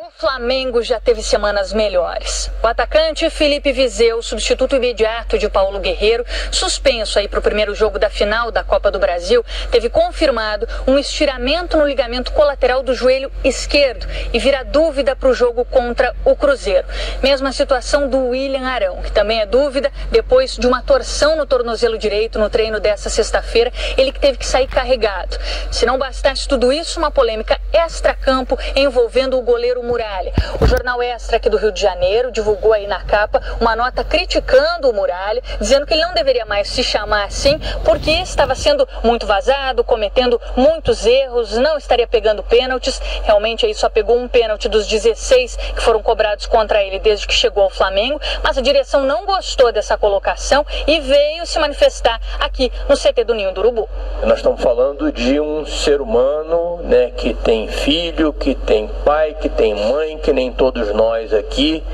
O Flamengo já teve semanas melhores. O atacante Felipe Viseu, substituto imediato de Paulo Guerreiro, suspenso aí para o primeiro jogo da final da Copa do Brasil, teve confirmado um estiramento no ligamento colateral do joelho esquerdo e vira dúvida para o jogo contra o Cruzeiro. Mesma situação do William Arão, que também é dúvida depois de uma torção no tornozelo direito no treino dessa sexta-feira, ele que teve que sair carregado. Se não bastasse tudo isso, uma polêmica extra-campo envolvendo o goleiro Muralha. O jornal Extra aqui do Rio de Janeiro divulgou aí na capa uma nota criticando o Muralha, dizendo que ele não deveria mais se chamar assim porque estava sendo muito vazado, cometendo muitos erros, não estaria pegando pênaltis. Realmente aí só pegou um pênalti dos 16 que foram cobrados contra ele desde que chegou ao Flamengo, mas a direção não gostou dessa colocação e veio se manifestar aqui no CT do Ninho do Urubu. Nós estamos falando de um ser humano, né, que tem filho, que tem pai, que tem mãe, que nem todos nós aqui,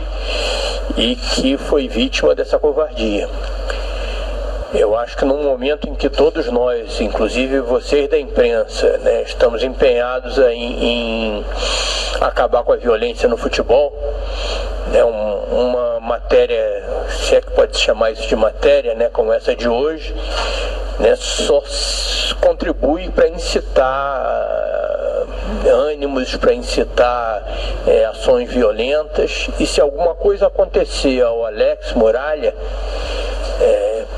e que foi vítima dessa covardia. Eu acho que num momento em que todos nós, inclusive vocês da imprensa, né, estamos empenhados em acabar com a violência no futebol, né, uma matéria, se é que pode se chamar isso de matéria, né, como essa de hoje, né, só contribui para incitar ânimos, para incitar ações violentas. E se alguma coisa acontecer ao Alex Muralha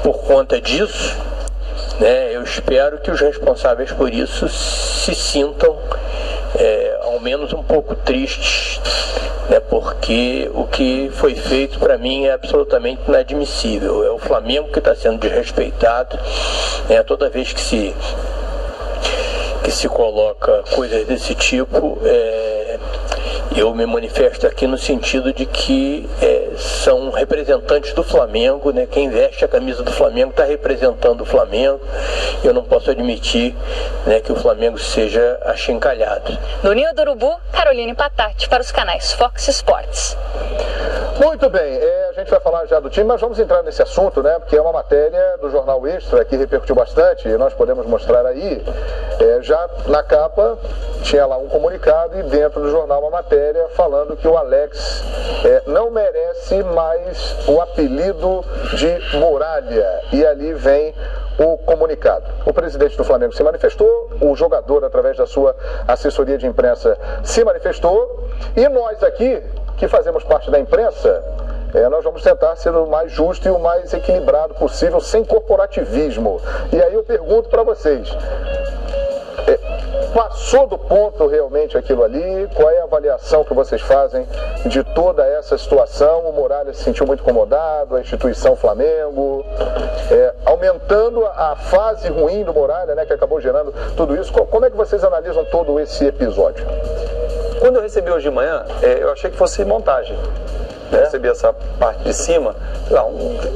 por conta disso, né, eu espero que os responsáveis por isso se sintam ao menos um pouco tristes, né, porque o que foi feito para mim é absolutamente inadmissível. É o Flamengo que está sendo desrespeitado, né, toda vez que se coloca coisas desse tipo. Eu me manifesto aqui no sentido de que são representantes do Flamengo, né? Quem veste a camisa do Flamengo está representando o Flamengo. Eu não posso admitir, né, que o Flamengo seja achincalhado. No Ninho do Urubu, Caroline Patati para os canais Fox Sports. Muito bem, a gente vai falar já do time, mas vamos entrar nesse assunto, né? Porque é uma matéria do Jornal Extra que repercutiu bastante e nós podemos mostrar aí. Já na capa tinha lá um comunicado e dentro do jornal uma matéria falando que o Alex não merece mais o apelido de Muralha. E ali vem o comunicado. O presidente do Flamengo se manifestou, o jogador, através da sua assessoria de imprensa, se manifestou, e nós aqui, que fazemos parte da imprensa, nós vamos tentar ser o mais justo e o mais equilibrado possível, sem corporativismo. E aí eu pergunto para vocês, passou do ponto realmente aquilo ali? Qual é a avaliação que vocês fazem de toda essa situação? O Muralha se sentiu muito incomodado, a instituição Flamengo, aumentando a fase ruim do Muralha, né, que acabou gerando tudo isso. Como é que vocês analisam todo esse episódio? Quando eu recebi hoje de manhã, eu achei que fosse montagem. Eu recebi essa parte de cima,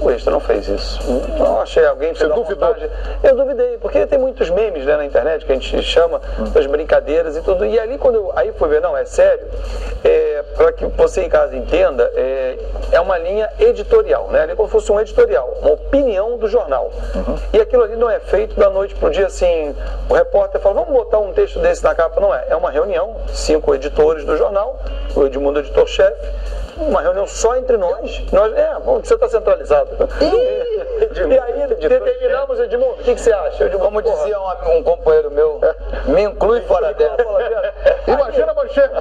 o Extra não fez isso. Não achei alguém fez uma montagem. Eu duvidei, porque tem muitos memes, né, na internet que a gente chama das brincadeiras e tudo. E ali quando eu fui ver, não, é sério, para que você em casa entenda, é uma linha editorial, né? Ali como se fosse um editorial, uma opinião do jornal. E aquilo ali não é feito da noite pro dia, assim, o repórter fala, vamos botar um texto desse na capa. Não é, é uma reunião, 5 editores do jornal, o Edmundo editor-chefe, uma reunião só entre nós. Você está centralizado. E aí determinamos, Edmundo, o que você acha? Como dizia um companheiro meu, me inclui fora dessa. Imagina a manchete.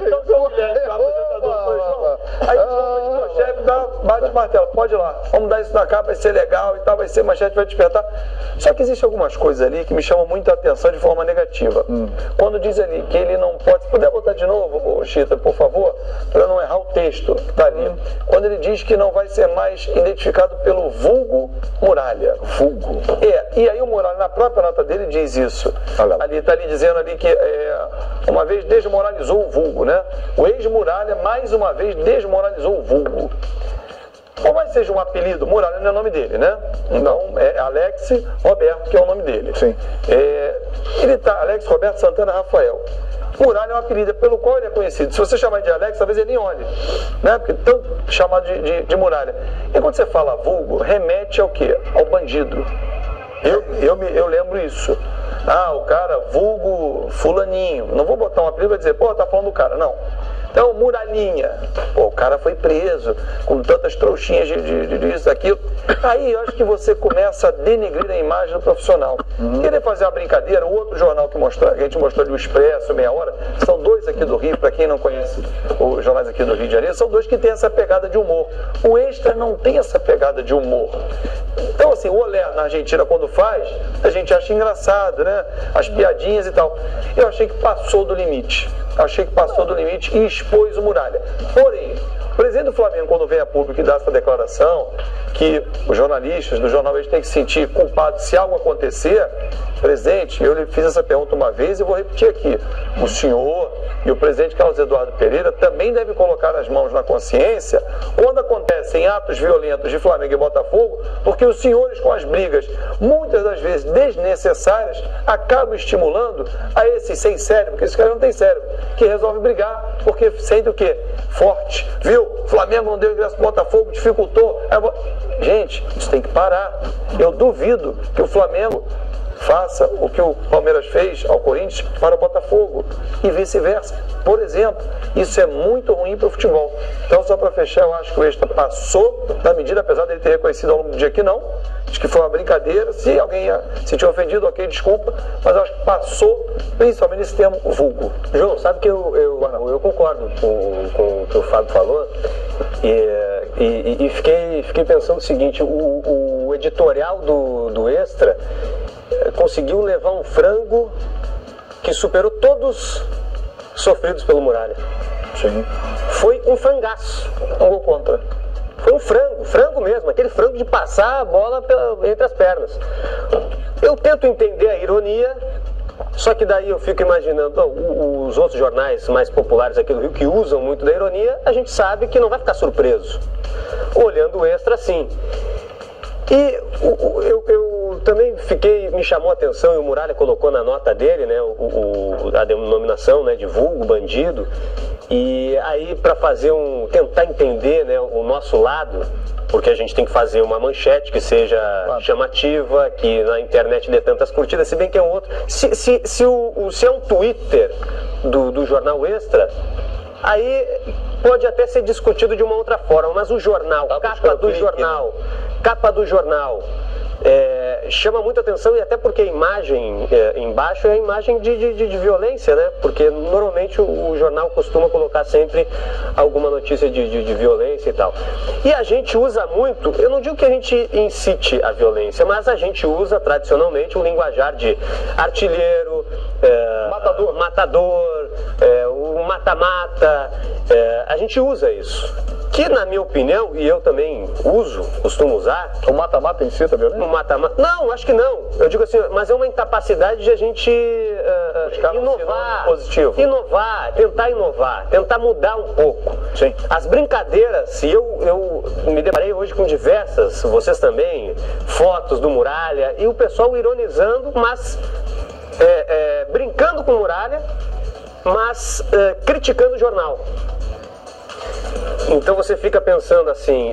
Aí o chefe bate o martelo, pode ir lá, vamos dar isso na capa, vai ser legal e tal, vai ser manchete, vai despertar. Só que existem algumas coisas ali que me chamam muita atenção de forma negativa. Quando diz ali que ele não pode, se puder botar de novo, Chita, por favor, para não errar o texto que está ali. Quando ele diz que não vai ser mais identificado pelo vulgo Muralha. Vulgo? E aí o Muralha, na própria nota dele, diz isso. Ali está ali dizendo ali que uma vez desmoralizou o vulgo, né? O ex-Muralha, mais uma vez, desmoralizou o vulgo. Por mais seja um apelido, Muralha não é o nome dele, né? Então, é Alex Roberto, que é o nome dele. Sim. Ele tá Alex Roberto Santana Rafael. Muralha é um apelido pelo qual ele é conhecido. Se você chamar de Alex, talvez ele nem olhe, né? Porque tanto chamado de Muralha. E quando você fala vulgo, remete ao quê? Ao bandido. Eu lembro isso. O cara vulgo fulaninho. Não vou botar um apelido e dizer, tá falando do cara. Não. Então, Muralinha, pô, o cara foi preso com tantas trouxinhas disso, daquilo. Aí eu acho que você começa a denegrir a imagem do profissional. Querer fazer uma brincadeira, o outro jornal que a gente mostrou ali, o Expresso, Meia Hora, são dois aqui do Rio, para quem não conhece os jornais aqui do Rio de Janeiro, são dois que têm essa pegada de humor. O Extra não tem essa pegada de humor. Então, assim, o Olé na Argentina, quando faz, a gente acha engraçado, né? As piadinhas e tal. Eu achei que passou do limite. E expôs o Muralha. Porém, o presidente do Flamengo, quando vem a público e dá essa declaração, que os jornalistas do jornal eles têm que se sentir culpados se algo acontecer, presidente, eu lhe fiz essa pergunta uma vez e vou repetir aqui. O senhor e o presidente Carlos Eduardo Pereira também devem colocar as mãos na consciência quando acontecem atos violentos de Flamengo e Botafogo, porque os senhores com as brigas, muitas das vezes desnecessárias, acabam estimulando a esses sem cérebro, porque esses caras não têm cérebro, que resolve brigar, porque sente o quê? Forte. Viu? Flamengo não deu ingresso pro Botafogo, dificultou. Gente, isso tem que parar. Eu duvido que o Flamengo faça o que o Palmeiras fez ao Corinthians para o Botafogo e vice-versa. Por exemplo, isso é muito ruim para o futebol. Então, só para fechar, eu acho que o Extra passou da medida, apesar dele ter reconhecido ao longo do dia que não. Acho que foi uma brincadeira. Se alguém se tinha ofendido, ok, desculpa. Mas eu acho que passou, principalmente nesse termo vulgo. João, sabe que eu concordo com o que o Fábio falou e fiquei pensando o seguinte, o editorial do Extra conseguiu levar um frango que superou todos sofridos pelo Muralha. Sim. Foi um frangaço. Um gol contra. Foi um frango mesmo, aquele frango de passar a bola entre as pernas. Eu tento entender a ironia, só que daí eu fico imaginando, os outros jornais mais populares aqui do Rio que usam muito da ironia, a gente sabe que não vai ficar surpreso, olhando o Extra assim. E eu também me chamou a atenção, e o Muralha colocou na nota dele, né, a denominação, né, de vulgo, bandido, e aí para tentar entender, né, o nosso lado, porque a gente tem que fazer uma manchete que seja chamativa, que na internet dê tantas curtidas, se bem que é um outro. Se é um Twitter do Jornal Extra, aí pode até ser discutido de uma outra forma, mas o jornal, capa do jornal, chama muita atenção, e até porque a imagem embaixo é a imagem de violência, né? Porque normalmente o jornal costuma colocar sempre alguma notícia de violência e tal. E a gente usa muito, eu não digo que a gente incite a violência, mas a gente usa tradicionalmente um linguajar de artilheiro, matador, o mata-mata, a gente usa isso. Que, na minha opinião, e eu também costumo usar... O mata-mata em si, tá violento? O mata-mata... Não, acho que não. Eu digo assim, mas é uma incapacidade de a gente tentar inovar, tentar mudar um pouco. Sim. As brincadeiras, e eu me deparei hoje com diversas, vocês também, fotos do Muralha, e o pessoal ironizando, mas brincando com o Muralha, mas criticando o jornal. Então você fica pensando assim,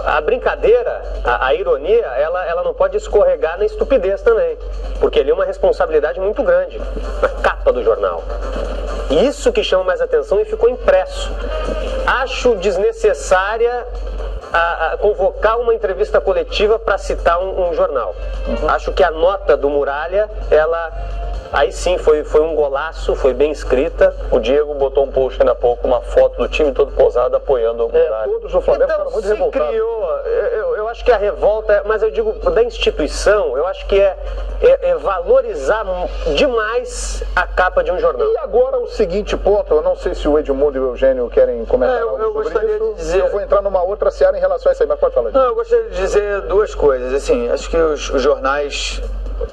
a brincadeira, a ironia, ela não pode escorregar na estupidez também, porque ali é uma responsabilidade muito grande na capa do jornal. Isso que chama mais atenção e ficou impresso. Acho desnecessária a convocar uma entrevista coletiva para citar um jornal. Acho que a nota do Muralha, aí sim, foi um golaço, foi bem escrita. O Diego botou um post ainda há pouco, uma foto do time todo posado apoiando o Muralha. Todos os Flamengo ficaram muito revoltados. Eu acho que a revolta, mas eu digo da instituição, eu acho que é valorizar demais a capa de um jornal. E agora o seguinte ponto, eu não sei se o Edmundo e o Eugênio querem comentar algo sobre gostaria isso. de dizer... Eu vou entrar numa outra seara em relação a isso aí, mas pode falar. Não, eu gostaria de dizer duas coisas. Assim, acho que os jornais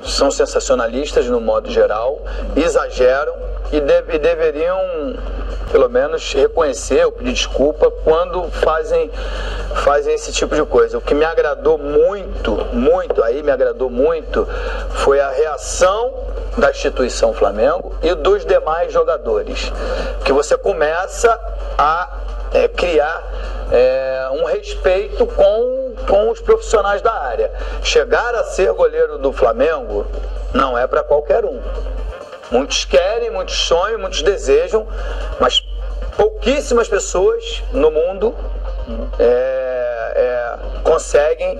são sensacionalistas no modo geral, exageram e deveriam, pelo menos, reconhecer ou pedir desculpa quando fazem esse tipo de coisa. O que me agradou muito, foi a reação da instituição Flamengo e dos demais jogadores, que você começa a criar um respeito com os profissionais da área. Chegar a ser goleiro do Flamengo não é para qualquer um. Muitos querem, muitos sonham, muitos desejam, mas pouquíssimas pessoas no mundo conseguem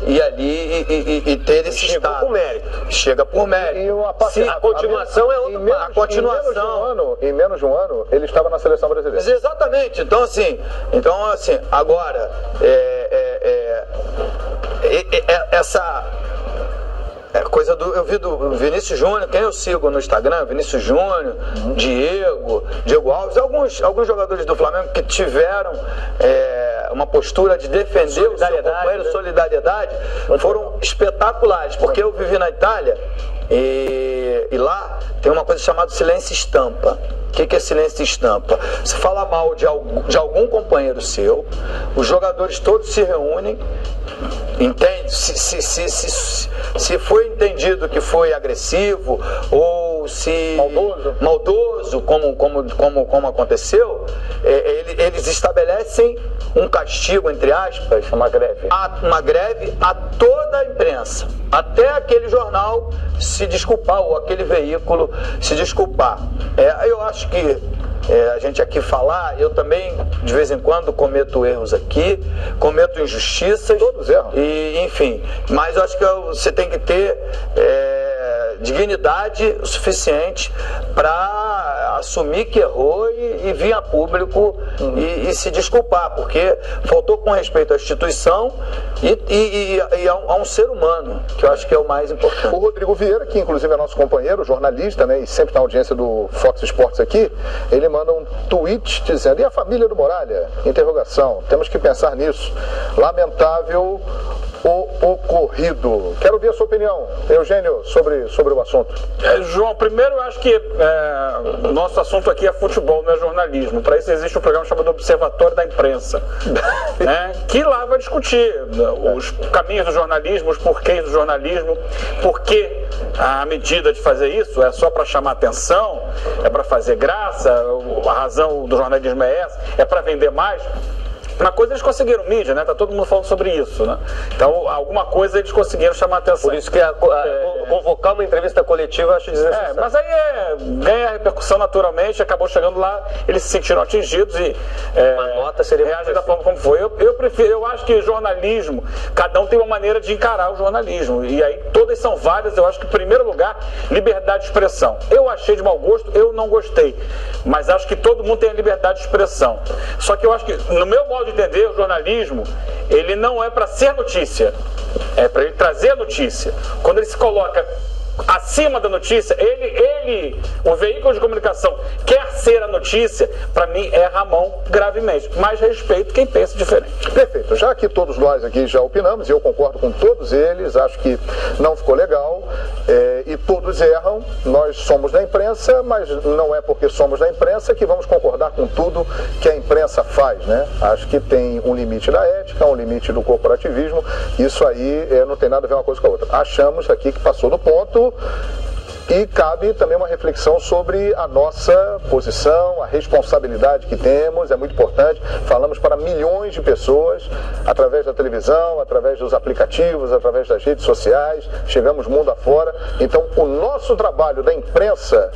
ir ali e ter esse estado. Por mérito. Chega por mérito. E a continuação é outra parte. A continuação. Em menos de um ano, ele estava na seleção brasileira. Mas exatamente. Então, assim, agora, essa coisa do... Eu vi do Vinícius Júnior, quem eu sigo no Instagram, Vinícius Júnior, Diego Alves, alguns jogadores do Flamengo que tiveram uma postura de defender o seu companheiro, solidariedade, foram espetaculares, porque eu vivi na Itália e lá tem uma coisa chamada silêncio estampa. O que é silêncio estampa? Se fala mal de algum companheiro seu, os jogadores todos se reúnem, entende? Se foi entendido que foi agressivo ou se maldoso como aconteceu, eles estabelecem um castigo, entre aspas, uma greve a toda a imprensa, até aquele jornal se desculpar ou aquele veículo se desculpar. Eu acho que a gente aqui falar, eu também de vez em quando cometo erros aqui, cometo injustiças, todos erram. E enfim, mas eu acho que você tem que ter dignidade o suficiente para assumir que errou e vir a público e se desculpar, porque faltou com respeito à instituição e a um ser humano, que eu acho que é o mais importante. O Rodrigo Vieira, que inclusive é nosso companheiro, jornalista, né, e sempre na audiência do Fox Sports aqui, ele manda um tweet dizendo: e a família do Muralha? Interrogação. Temos que pensar nisso. Lamentável o ocorrido. Quero ouvir a sua opinião, Eugênio, sobre o assunto. João, primeiro eu acho que o nosso assunto aqui é futebol, não é jornalismo. Para isso existe um programa chamado Observatório da Imprensa, né, que lá vai discutir os caminhos do jornalismo, os porquês do jornalismo, por que a medida de fazer isso é só para chamar atenção, é para fazer graça, a razão do jornalismo é essa, é para vender mais. Uma coisa eles conseguiram mídia, né? Tá todo mundo falando sobre isso, né? Então, alguma coisa eles conseguiram chamar a atenção. Por isso que convocar uma entrevista coletiva eu acho desnecessário. Mas aí ganha repercussão naturalmente, acabou chegando lá, eles se sentiram atingidos e uma nota seria reagem da forma como foi. Eu acho que jornalismo, cada um tem uma maneira de encarar o jornalismo. E aí todas são válidas. Eu acho que, em primeiro lugar, liberdade de expressão. Eu achei de mau gosto, eu não gostei. Mas acho que todo mundo tem a liberdade de expressão. Só que eu acho que, no meu modo de entender, o jornalismo, ele não é para ser notícia, é para ele trazer a notícia. Quando ele se coloca acima da notícia, o veículo de comunicação quer ser a notícia, para mim erra a mão gravemente, mas respeito quem pensa diferente. Perfeito, já que todos nós aqui já opinamos, e eu concordo com todos eles, acho que não ficou legal, e todos erram, nós somos da imprensa, mas não é porque somos da imprensa que vamos concordar com tudo que a imprensa faz, né? Acho que tem um limite da ética, um limite do corporativismo, isso aí não tem nada a ver uma coisa com a outra. Achamos aqui que passou do ponto. E cabe também uma reflexão sobre a nossa posição, a responsabilidade que temos, é muito importante. Falamos para milhões de pessoas, através da televisão, através dos aplicativos, através das redes sociais, chegamos mundo afora. Então, o nosso trabalho da imprensa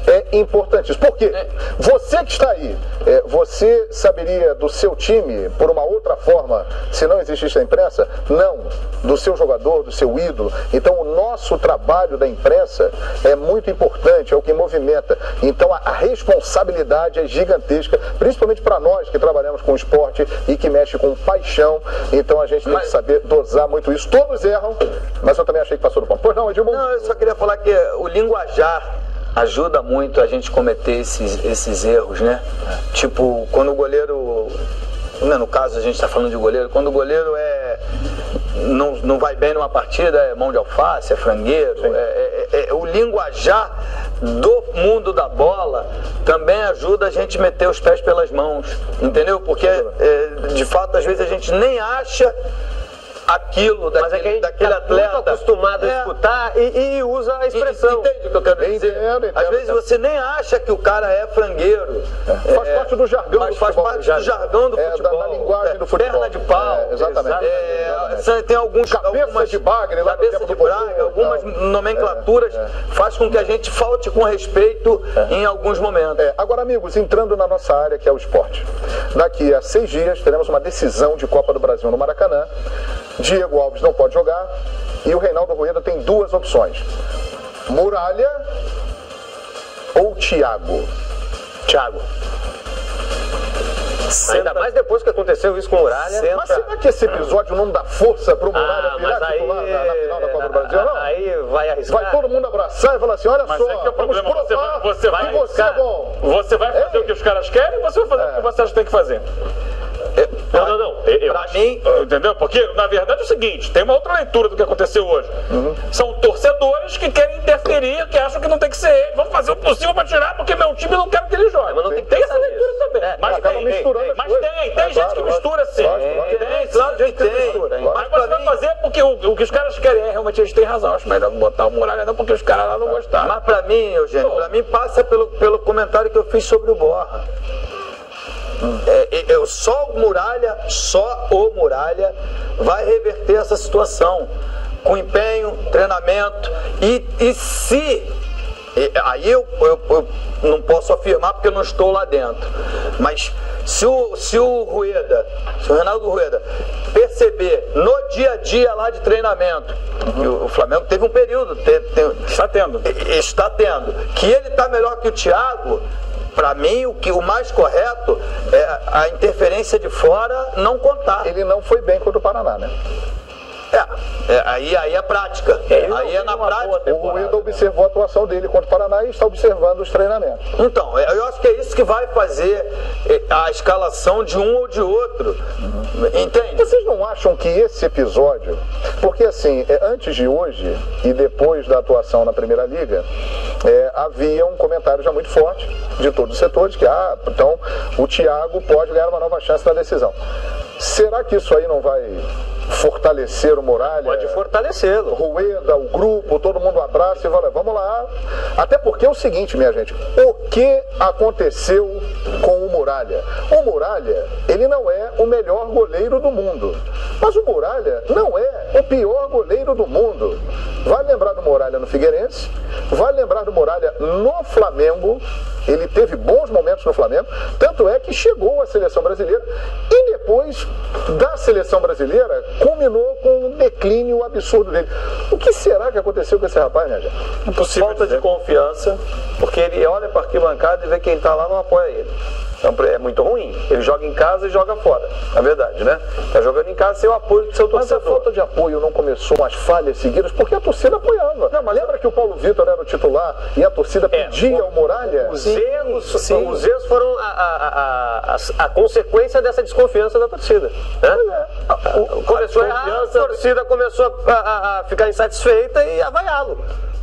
é importantíssimo. Por quê? Você que está aí, você saberia do seu time por uma outra forma se não existisse a imprensa? Não. Do seu jogador, do seu ídolo. Então, o nosso trabalho da imprensa é muito importante, é o que movimenta. Então a responsabilidade é gigantesca, principalmente para nós que trabalhamos com esporte e que mexe com paixão. Então a gente tem que saber dosar muito isso. Todos erram, mas eu também achei que passou do ponto. Pois não, Edmundo? Não, eu só queria falar que o linguajar ajuda muito a gente cometer esses erros, né? Tipo, quando o goleiro... No caso, a gente está falando de goleiro. Quando o goleiro não vai bem numa partida, é mão de alface, é frangueiro. O linguajar do mundo da bola também ajuda a gente meter os pés pelas mãos, entendeu? Porque, de fato, às vezes a gente nem acha aquilo daquele atleta. Muito acostumado a escutar e usa a expressão. Entende o que eu quero dizer? Entendo. Às vezes você nem acha que o cara é frangueiro. Faz parte do jargão do faz futebol. parte do jargão do futebol. Da linguagem do futebol. Perna de pau. Exatamente. Tem algumas de bagre lá cabeça de Braga, algumas nomenclaturas faz com que a gente falte com respeito em alguns momentos. Agora, amigos, entrando na nossa área, que é o esporte. Daqui a 6 dias teremos uma decisão de Copa do Brasil no Maracanã. Diego Alves não pode jogar e o Reinaldo Rueda tem 2 opções: Muralha ou Thiago? Thiago. Ainda mais depois que aconteceu isso com o Muralha. Mas será que esse episódio não dá força pro Muralha virar titular na final da Copa do Brasil, não? Aí vai arriscar. Vai todo mundo abraçar e falar assim, olha só, é que é o problema, você vai arriscar. Você vai fazer o que os caras querem ou você vai fazer o que você acha que tem que fazer? Não. Pra mim... Entendeu? Porque, na verdade, é o seguinte, tem uma outra leitura do que aconteceu hoje. São torcedores que querem interferir, que acham que não tem que ser ele. Vamos fazer o possível para tirar, porque meu time não quer que ele jogue. Mas não tem essa leitura também. Mas tem gente que mistura assim. Tem gente que mistura. Mas você vai fazer porque o que os caras querem, realmente eles têm razão. Acho melhor botar o Muralha não, porque os caras lá não gostaram. Mas pra mim, Eugênio, passa pelo comentário que eu fiz sobre o Borra. Só o Muralha vai reverter essa situação com empenho, treinamento e se aí eu não posso afirmar porque eu não estou lá dentro, mas se o Reinaldo Rueda perceber no dia a dia lá de treinamento, o Flamengo teve um período, está tendo, que ele está melhor que o Thiago. Para mim, o mais correto é a interferência de fora não contar. Ele não foi bem contra o Paraná, né? Aí é prática. Aí é na prática. O Rueda observou a atuação dele contra o Paraná e está observando os treinamentos. Então, eu acho que é isso que vai fazer a escalação de um ou de outro. Entende? Vocês não acham que esse episódio... Porque, assim, antes de hoje e depois da atuação na Primeira Liga, havia um comentário já muito forte de todos os setores que, então, o Thiago pode ganhar uma nova chance na decisão. Será que isso aí não vai fortalecer o Muralha? Pode fortalecê-lo. Rueda, o grupo, todo mundo abraça e fala, vamos lá. Até porque é o seguinte, minha gente, o que aconteceu com o Muralha? O Muralha, ele não é o melhor goleiro do mundo, mas o Muralha não é o pior goleiro do mundo. Vai lembrar do Muralha no Figueirense, vai lembrar do Muralha no Flamengo. Ele teve bons momentos no Flamengo, tanto é que chegou à seleção brasileira e depois da seleção brasileira culminou com um declínio absurdo dele. O que será que aconteceu com esse rapaz, né, gente? Falta de confiança, porque ele olha para a arquibancada e vê quem está lá não apoia ele. Então é muito ruim. Ele joga em casa e joga fora. Na verdade, né? Está jogando em casa sem o apoio do seu torcedor. Mas a falta de apoio não começou as falhas seguidas porque a torcida apoiava. Não, mas lembra que o Paulo Vitor era o titular e a torcida pedia ao Muralha? Os erros foram a consequência dessa desconfiança da torcida. Né? Começou a errar, a torcida começou a ficar insatisfeita e a vaiá-lo.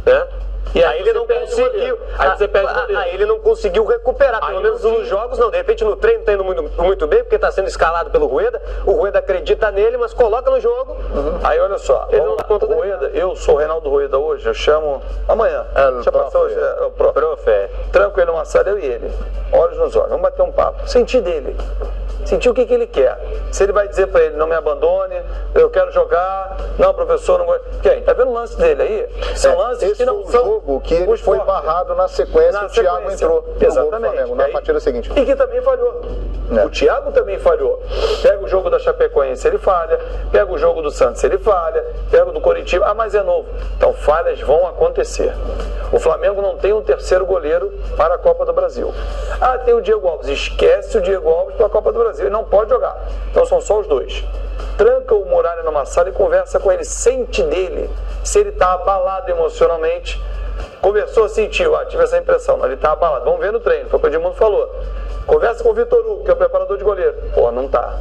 Né? E aí ele não conseguiu. Aí ele não conseguiu recuperar, pelo menos nos jogos não. De repente no treino está indo muito bem, porque está sendo escalado pelo Rueda. O Rueda acredita nele, mas coloca no jogo. Aí olha só, Rueda, eu sou o Reinaldo Rueda hoje, eu chamo amanhã. O prof. Tranco ele numa sala, eu e ele. Olhos nos olhos, vamos bater um papo. Sentir dele. Sentir o que ele quer. Se ele vai dizer para ele, não me abandone, eu quero jogar, não, professor, não gosto. Quem? Tá vendo o lance dele aí? São lances que não são. Jogo que ele foi barrado na sequência, o Thiago entrou no gol do Flamengo, na partida seguinte. E que também falhou. O Thiago também falhou. Pega o jogo da Chapecoense, ele falha. Pega o jogo do Santos, ele falha. Pega o do Coritiba, mas é novo. Então falhas vão acontecer. O Flamengo não tem um terceiro goleiro para a Copa do Brasil. Tem o Diego Alves. Esquece o Diego Alves para a Copa do Brasil. Ele não pode jogar. Então são só os dois. Tranca o Muralha numa sala e conversa com ele. Sente dele. Se ele está abalado emocionalmente. Conversou, sentiu, tive essa impressão. Ele está abalado. Vamos ver no treino. Foi o que o Edmundo falou. Conversa com o Vitor Hugo, que é o preparador de goleiro. Não tá.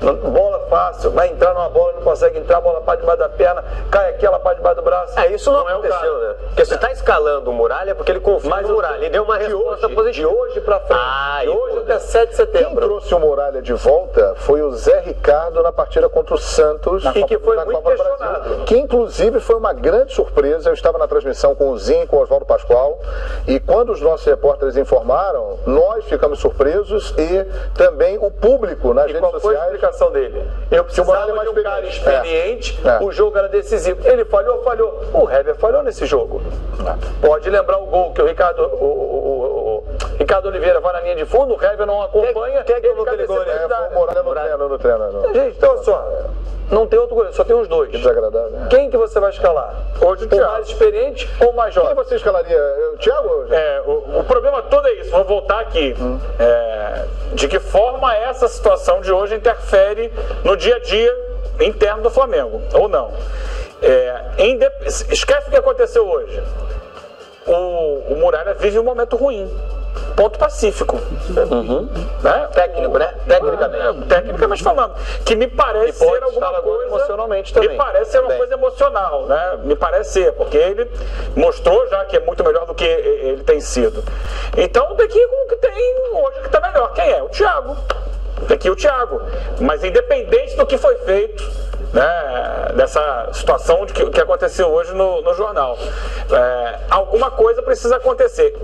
bola fácil, vai entrar numa bola, não consegue entrar, a bola para debaixo da perna, cai aquela para debaixo do braço. Isso não aconteceu, né? Porque você está escalando o Muralha porque ele confia no Muralha e deu uma resposta positiva. De hoje para frente, de hoje até 7 de setembro. Quem trouxe o Muralha de volta foi o Zé Ricardo na partida contra o Santos, e que foi muito Copa do Brasil, que inclusive foi uma grande surpresa. Eu estava na transmissão com o Zinho, com o Oswaldo Pascoal, e quando os nossos repórteres informaram, nós ficamos surpresos e também o público nas redes sociais. Qual foi a explicação dele? Eu precisava de um cara experiente, o jogo era decisivo. Ele falhou. O Hever falhou nesse jogo. Pode lembrar o gol que o Ricardo Oliveira vai na linha de fundo, o Hever não acompanha. Quem colocou aquele gol? Foi o Muralha no treino. Gente, então olha só, não tem outro goleiro, só tem os dois. Que desagradável. Quem que você vai escalar? Hoje o Thiago. Mais experiente ou mais jovem? Quem você escalaria? O Thiago? O problema todo é isso, vou voltar aqui. De que forma essa situação de hoje interfere no dia a dia interno do Flamengo, ou não? Esquece o que aconteceu hoje. O Muralha vive um momento ruim. Ponto pacífico. Né? Técnico, né? Tecnicamente falando. Que me parece ser alguma coisa. Emocionalmente também. Me parece ser uma coisa emocional, né? Me parece ser, porque ele mostrou já que é muito melhor do que ele tem sido. Então, daqui com o que tem hoje que está melhor. Quem é? O Thiago. Daqui o Thiago. Mas independente do que foi feito, né, dessa situação que aconteceu hoje no jornal, alguma coisa precisa acontecer.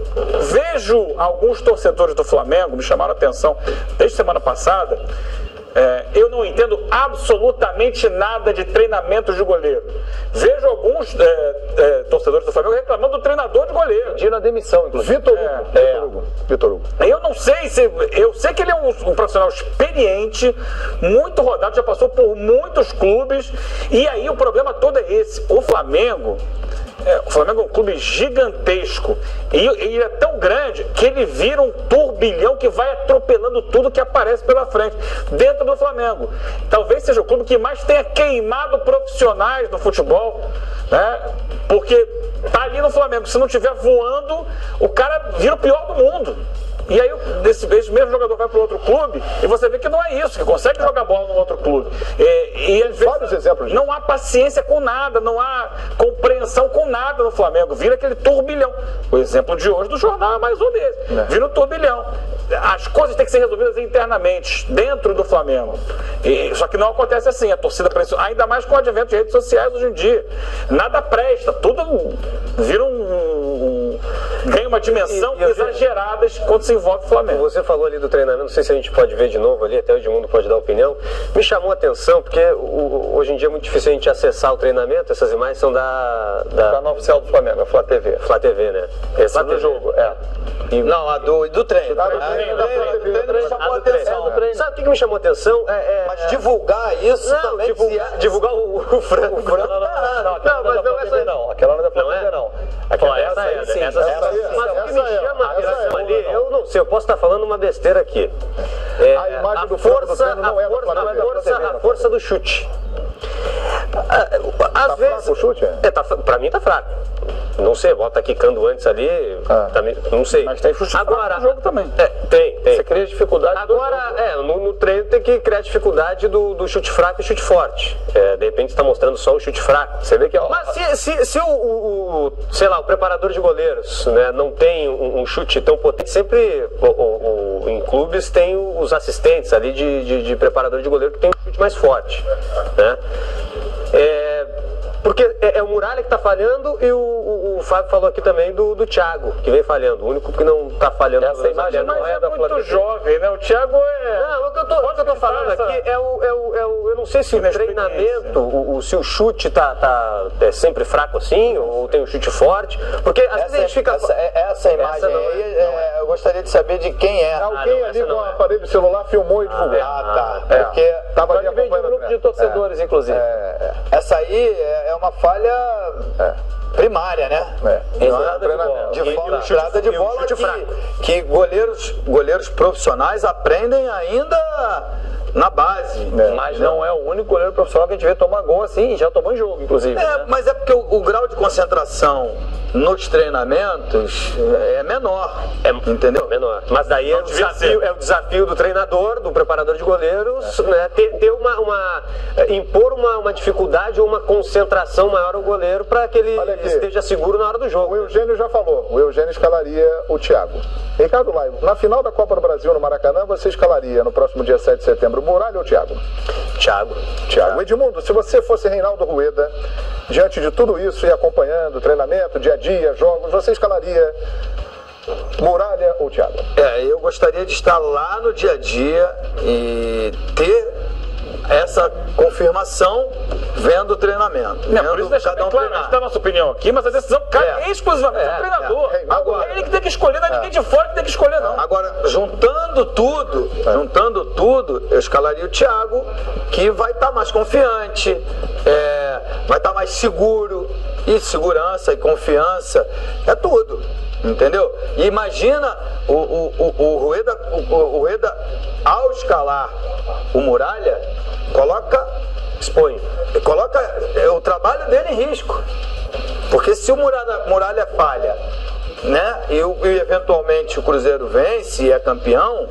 Vejo alguns torcedores do Flamengo, me chamaram a atenção desde semana passada. Eu não entendo absolutamente nada de treinamento de goleiro. Vejo alguns torcedores do Flamengo reclamando do treinador de goleiro. Pedindo a demissão, inclusive. Vitor Hugo. Eu não sei se... Eu sei que ele é um profissional experiente, muito rodado, já passou por muitos clubes. E aí o problema todo é esse. O Flamengo é um clube gigantesco. E ele é tão grande que ele vira um turbilhão que vai atropelando tudo que aparece pela frente. Dentro do Flamengo. Talvez seja o clube que mais tenha queimado profissionais no futebol, né? Porque tá ali no Flamengo. Se não estiver voando, o cara vira o pior do mundo. E aí esse mesmo jogador vai para outro clube e você vê que não é isso, que consegue jogar bola no outro clube. E às vezes vários exemplos disso. Não há paciência com nada, não há compreensão com nada no Flamengo. Vira aquele turbilhão. O exemplo de hoje do jornal é mais um desses. Vira um turbilhão. As coisas têm que ser resolvidas internamente, dentro do Flamengo. Só que não acontece assim. A torcida pressiona, ainda mais com o advento de redes sociais hoje em dia. Nada presta, tudo vira ganha uma dimensão exagerada quando se envolve o Flamengo. Você falou ali do treinamento, não sei se a gente pode ver de novo ali, até o Edmundo pode dar opinião. Me chamou a atenção, porque hoje em dia é muito difícil a gente acessar o treinamento. Essas imagens são da canal oficial do Flamengo, a Flá TV. Flá TV, né? Esse é do jogo, Não, a do treino. Me chamou a atenção. Sabe o que me chamou a atenção? Mas divulgar isso também. Divulgar o frango. Não, aquela não é da Flá TV, não. Mas o que me chama a atenção ali, eu não sei, eu posso estar falando uma besteira aqui. A imagem do frango do treino não é da Flá TV. A força do chute. Às vezes. Fraco o chute? Pra mim tá fraco. Não sei, bota quicando antes ali. Também, não sei. Mas tem chute agora, no jogo também. Tem. Você cria dificuldade. Agora, no treino tem que criar dificuldade do chute fraco e chute forte. De repente você tá mostrando só o chute fraco. Você vê que. Mas se sei lá, o preparador de goleiros, né, não tem um chute tão potente, sempre em clubes tem os assistentes ali de preparador de goleiro que tem um chute mais forte, né? Porque é o Muralha que está falhando e o Fábio falou aqui também do Thiago, que vem falhando. O único que não está falhando. Essa imagem não é da Flá TV. Muito jovem, né? O Thiago é... Não, o que eu tô falando aqui eu não sei se o treinamento, se o chute é sempre fraco assim, ou tem um chute forte. Porque às vezes a gente fica... Essa imagem aí, eu gostaria de saber de quem é. Alguém ali com o aparelho de celular filmou e divulgou. Porque estava ali acompanhando um grupo de torcedores, inclusive. Essa aí é uma falha primária, né? Entrada de bola que goleiros profissionais aprendem ainda na base. Mas não é o único goleiro profissional que a gente vê tomar gol assim, já tomou em jogo, inclusive. Né? Mas é porque o grau de concentração nos treinamentos é menor. Entendeu? Menor. Mas daí é o desafio do treinador, do preparador de goleiros, né, impor uma dificuldade ou uma concentração maior ao goleiro para que ele esteja seguro na hora do jogo. O Eugênio já falou, o Eugênio escalaria o Thiago. Ricardo Laivo, na final da Copa do Brasil no Maracanã, você escalaria no próximo dia 7 de setembro Muralha ou Thiago? Thiago. Edmundo, se você fosse Reinaldo Rueda, diante de tudo isso e acompanhando treinamento, dia a dia, jogos, você escalaria Muralha ou Thiago? Eu gostaria de estar lá no dia a dia e ter essa confirmação vendo o treinamento. Por isso deixa bem claro, a gente dá a nossa opinião aqui, mas a decisão cabe exclusivamente ao treinador. Agora, ele que tem que escolher, não é ninguém de fora que tem que escolher, não. Agora, juntando tudo, eu escalaria o Thiago, que vai estar mais confiante, vai estar mais seguro, e segurança e confiança é tudo. Entendeu? E imagina o Rueda, ao escalar o Muralha, coloca o trabalho dele em risco. Porque se o Muralha falha, né, e eventualmente o Cruzeiro vence e é campeão,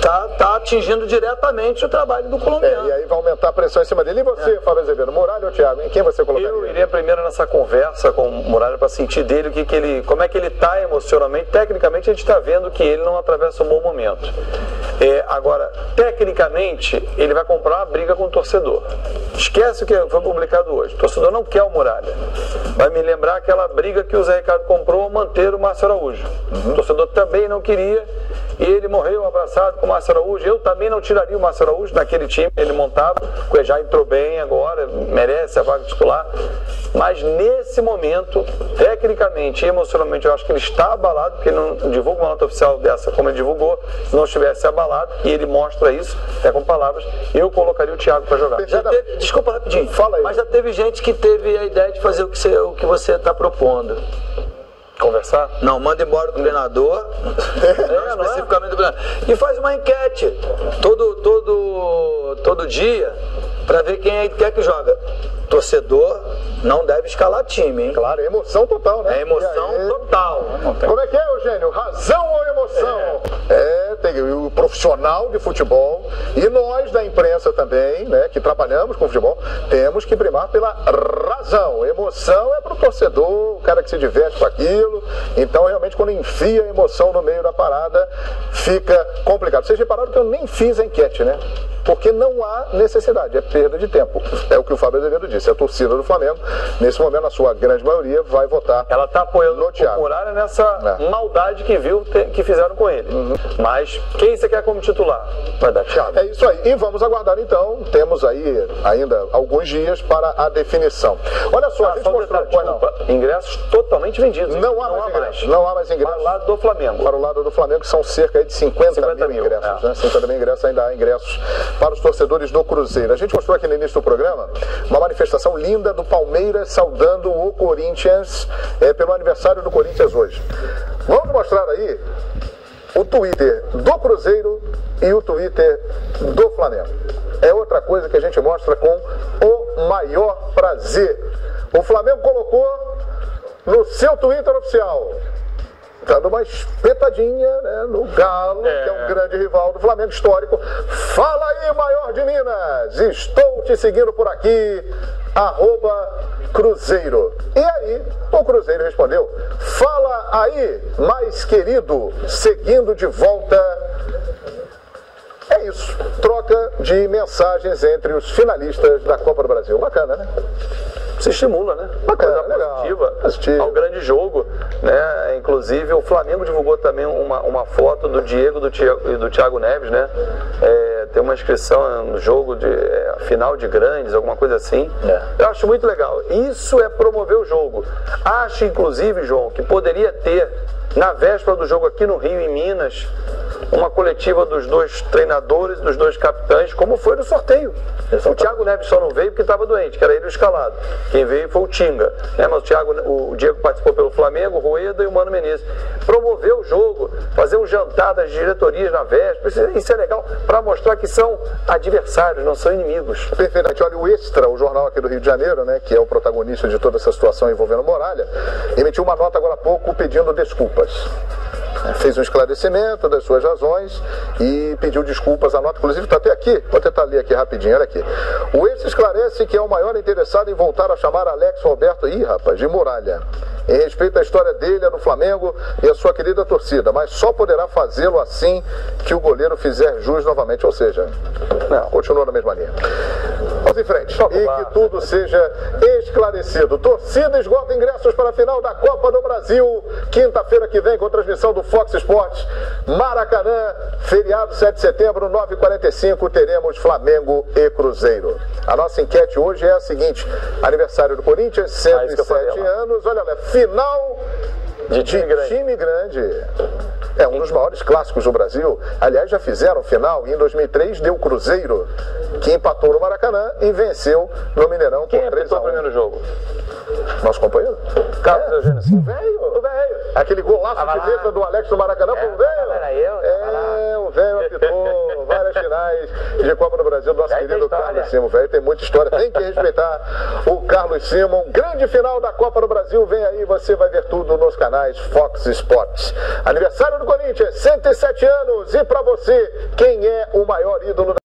tá atingindo diretamente o trabalho do colombiano. E aí vai aumentar a pressão em cima dele. E você, Fábio Azevedo, Muralha ou Thiago? Em quem você colocaria? Eu iria primeiro nessa conversa com o Muralha para sentir dele como é que ele está emocionalmente. Tecnicamente a gente está vendo que ele não atravessa um bom momento. Agora, tecnicamente, ele vai comprar uma briga com o torcedor. Esquece o que foi publicado hoje. O torcedor não quer o Muralha. Vai me lembrar aquela briga que o Zé Ricardo comprou manter o Márcio Araújo. O torcedor também não queria e ele morreu abraçado com o Márcio Araújo. Eu também não tiraria o Márcio Araújo daquele time que ele montava. O Cuejá entrou bem agora, merece a vaga titular. Mas nesse momento, tecnicamente e emocionalmente, eu acho que ele está abalado, porque ele não divulga uma nota oficial dessa como ele divulgou. Se não estivesse abalado, e ele mostra isso, até com palavras, eu colocaria o Thiago para jogar. Desculpa rapidinho, fala aí. Mas já teve gente que teve a ideia de fazer o que você está propondo. Conversar? Não, manda embora o treinador, não especificamente do treinador. E faz uma enquete todo dia para ver quem quer que joga. Torcedor não deve escalar time, hein? Claro, é emoção total, né? É emoção total. Como é que é, Eugênio? Razão ou emoção? Tem o profissional de futebol e nós da imprensa também, né, que trabalhamos com futebol, temos que primar pela razão. Emoção é pro torcedor, o cara que se diverte com aquilo. Então, realmente, quando enfia a emoção no meio da parada, fica complicado. Vocês repararam que eu nem fiz a enquete, né? Porque não há necessidade, é perda de tempo. É o que o Fábio Azevedo disse. A torcida do Flamengo, nesse momento, na sua grande maioria, vai votar. Ela está apoiando o Muralha nessa maldade que fizeram com ele. Mas quem você quer como titular? Vai dar Thiago. É isso aí. E vamos aguardar então. Temos aí ainda alguns dias para a definição. Olha só, a gente mostrou. Ingressos totalmente vendidos. Não há mais ingressos. Para o lado do Flamengo. Para o lado do Flamengo, que são cerca de 50 mil ingressos. Né? 50 mil ingressos, ainda há ingressos para os torcedores do Cruzeiro. A gente mostrou aqui no início do programa uma manifestação linda do Palmeiras saudando o Corinthians pelo aniversário do Corinthians hoje. Vamos mostrar aí o Twitter do Cruzeiro e o Twitter do Flamengo. É outra coisa que a gente mostra com o maior prazer. O Flamengo colocou no seu Twitter oficial, dando uma espetadinha, né, no Galo, que é um grande rival do Flamengo histórico. Fala aí, maior de Minas, estou te seguindo por aqui, @Cruzeiro. E aí, o Cruzeiro respondeu, fala aí, mais querido, seguindo de volta. É isso, troca de mensagens entre os finalistas da Copa do Brasil. Bacana, né? Se estimula, né? Bacana, coisa positiva ao grande jogo, né? Inclusive o Flamengo divulgou também uma foto do Diego e do Thiago Neves, né? Tem uma inscrição no jogo de final de grandes, alguma coisa assim. Eu acho muito legal. Isso é promover o jogo. Acho, inclusive, João, que poderia ter na véspera do jogo aqui no Rio, em Minas, uma coletiva dos dois treinadores, dos dois capitães, como foi no sorteio. O Thiago Neves só não veio porque estava doente, que era ele o escalado. Quem veio foi o Tinga, né? Mas o Diego participou pelo Flamengo, o Rueda e o Mano Menezes. Promover o jogo, fazer um jantar das diretorias na véspera, isso é legal para mostrar que são adversários, não são inimigos. Perfeitamente. Olha, o Extra, o jornal aqui do Rio de Janeiro, né, que é o protagonista de toda essa situação envolvendo Muralha, emitiu uma nota agora há pouco pedindo desculpas. Fez um esclarecimento das suas razões e pediu desculpas. A nota, inclusive, está até aqui. Vou tentar ler aqui rapidinho, olha aqui. O Extra esclarece que é o maior interessado em voltar a chamar Alex Roberto, de Muralha, em respeito à história dele, a do Flamengo e a sua querida torcida, mas só poderá fazê-lo assim que o goleiro fizer jus novamente, ou seja, continua na mesma linha. Vamos em frente. E que tudo seja esclarecido. Torcida esgota ingressos para a final da Copa do Brasil, quinta-feira que vem, com transmissão do Fox Sports, Maracanã, feriado 7 de setembro, 9h45, teremos Flamengo e Cruzeiro. A nossa enquete hoje é a seguinte: aniversário do Corinthians, 107 anos, olha lá, final de time grande. É um dos maiores clássicos do Brasil. Aliás, já fizeram final e em 2003 deu Cruzeiro, que empatou no Maracanã e venceu no Mineirão por 3-1. o primeiro jogo? Nosso companheiro? Carlos Eugênio Silva. O velho. Aquele golaço de letra do Alex no Maracanã foi o velho. Era eu. O velho apitou várias finais de Copa do Brasil do nosso querido Carlos Simon. O velho tem muita história, tem que respeitar o Carlos Simon. Grande final da Copa do Brasil, vem aí, você vai ver tudo nos canais Fox Sports. Aniversário do Corinthians, 107 anos. E pra você, quem é o maior ídolo da